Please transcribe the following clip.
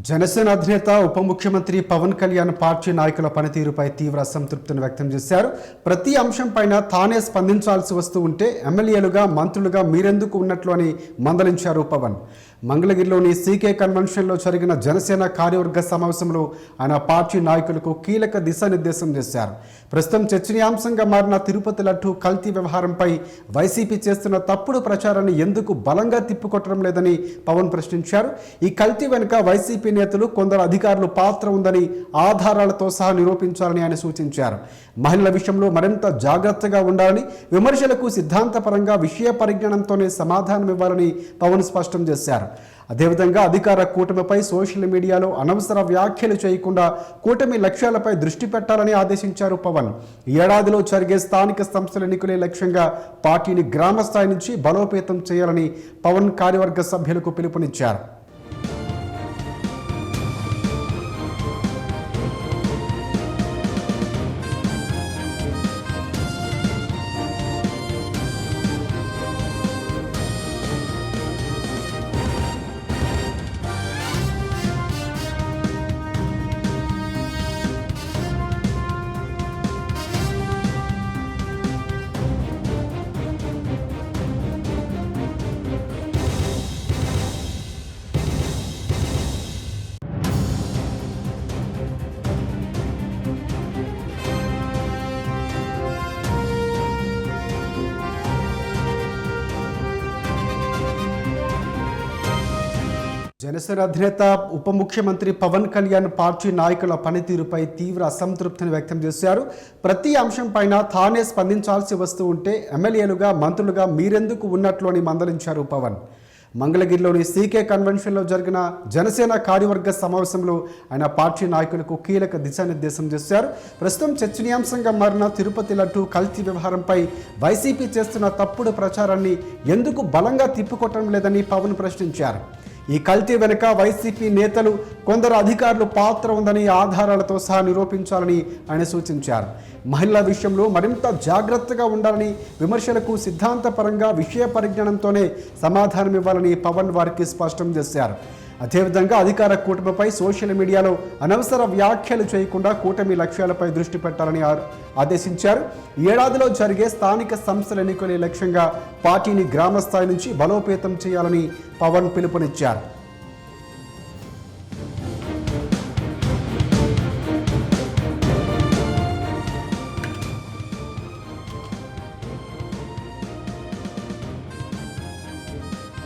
జనసేన అధినేత ఉప ముఖ్యమంత్రి పవన్ కళ్యాణ్ పార్టీ నాయకుల పనితీరుపై తీవ్ర అసంతృప్తిని వ్యక్తం చేశారు. ప్రతి అంశంపైన తానే స్పందించాల్సి వస్తూ ఉంటే ఎమ్మెల్యేలుగా మంత్రులుగా మీరెందుకు ఉన్నట్లు అని మందలించారు పవన్. మంగళగిరిలోని సీకే కన్వెన్షన్లో జరిగిన జనసేన కార్యవర్గ సమావేశంలో ఆయన పార్టీ నాయకులకు కీలక దిశానిర్దేశం చేశారు. ప్రస్తుతం చర్చనీయాంశంగా మారిన తిరుపతి లడ్డూ కల్తీ వ్యవహారంపై వైసీపీ చేస్తున్న తప్పుడు ప్రచారాన్ని ఎందుకు బలంగా తిప్పికొట్టడం లేదని పవన్ ప్రశ్నించారు. ఈ కల్తీ వెనుక వైసీపీ నేతలు కొందరు అధికారులు పాత్ర ఉందని ఆధారాలతో సహా నిరూపించాలని ఆయన సూచించారు. మహిళల విషయంలో మరింత జాగ్రత్తగా ఉండాలని, విమర్శలకు సిద్ధాంతపరంగా విషయ పరిజ్ఞానంతోనే సమాధానం ఇవ్వాలని పవన్ స్పష్టం చేశారు. అదేవిధంగా అధికార కూటమిపై సోషల్ మీడియాలో అనవసర వ్యాఖ్యలు చేయకుండా కూటమి లక్ష్యాలపై దృష్టి పెట్టాలని ఆదేశించారు పవన్. ఏడాదిలో జరిగే స్థానిక సంస్థల ఎన్నికలే లక్ష్యంగా పార్టీని గ్రామ స్థాయి నుంచి బలోపేతం చేయాలని పవన్ కార్యవర్గ సభ్యులకు పిలుపునిచ్చారు. జనసేన అధినేత ఉప ముఖ్యమంత్రి పవన్ కళ్యాణ్ పార్టీ నాయకుల పనితీరుపై తీవ్ర అసంతృప్తిని వ్యక్తం చేశారు. ప్రతి అంశంపైన తానే స్పందించాల్సి వస్తూ ఉంటే ఎమ్మెల్యేలుగా మంత్రులుగా మీరెందుకు ఉన్నట్లు అని మందలించారు పవన్. మంగళగిరిలోని సీకే కన్వెన్షన్లో జరిగిన జనసేన కార్యవర్గ సమావేశంలో ఆయన పార్టీ నాయకులకు కీలక దిశానిర్దేశం చేశారు. ప్రస్తుతం చర్చనీయాంశంగా మారిన తిరుపతి లడ్డూ కల్తీ వ్యవహారంపై వైసీపీ చేస్తున్న తప్పుడు ప్రచారాన్ని ఎందుకు బలంగా తిప్పికొట్టడం లేదని పవన్ ప్రశ్నించారు. ఈ కల్తీ వెనుక వైసీపీ నేతలు కొందరు అధికారులు పాత్ర ఉందని ఆధారాలతో సహా నిరూపించాలని ఆయన సూచించారు. మహిళల విషయంలో మరింత జాగ్రత్తగా ఉండాలని, విమర్శలకు సిద్ధాంతపరంగా విషయ పరిజ్ఞానంతోనే సమాధానం ఇవ్వాలని పవన్ వారికి స్పష్టం చేశారు. అదేవిధంగా అధికార కూటమిపై సోషల్ మీడియాలో అనవసర వ్యాఖ్యలు చేయకుండా కూటమి లక్ష్యాలపై దృష్టి పెట్టాలని ఆదేశించారు. ఏడాదిలో జరిగే స్థానిక సంస్థల ఎన్నికలే లక్ష్యంగా పార్టీని గ్రామ స్థాయి నుంచి బలోపేతం చేయాలని పవన్ పిలుపునిచ్చారు.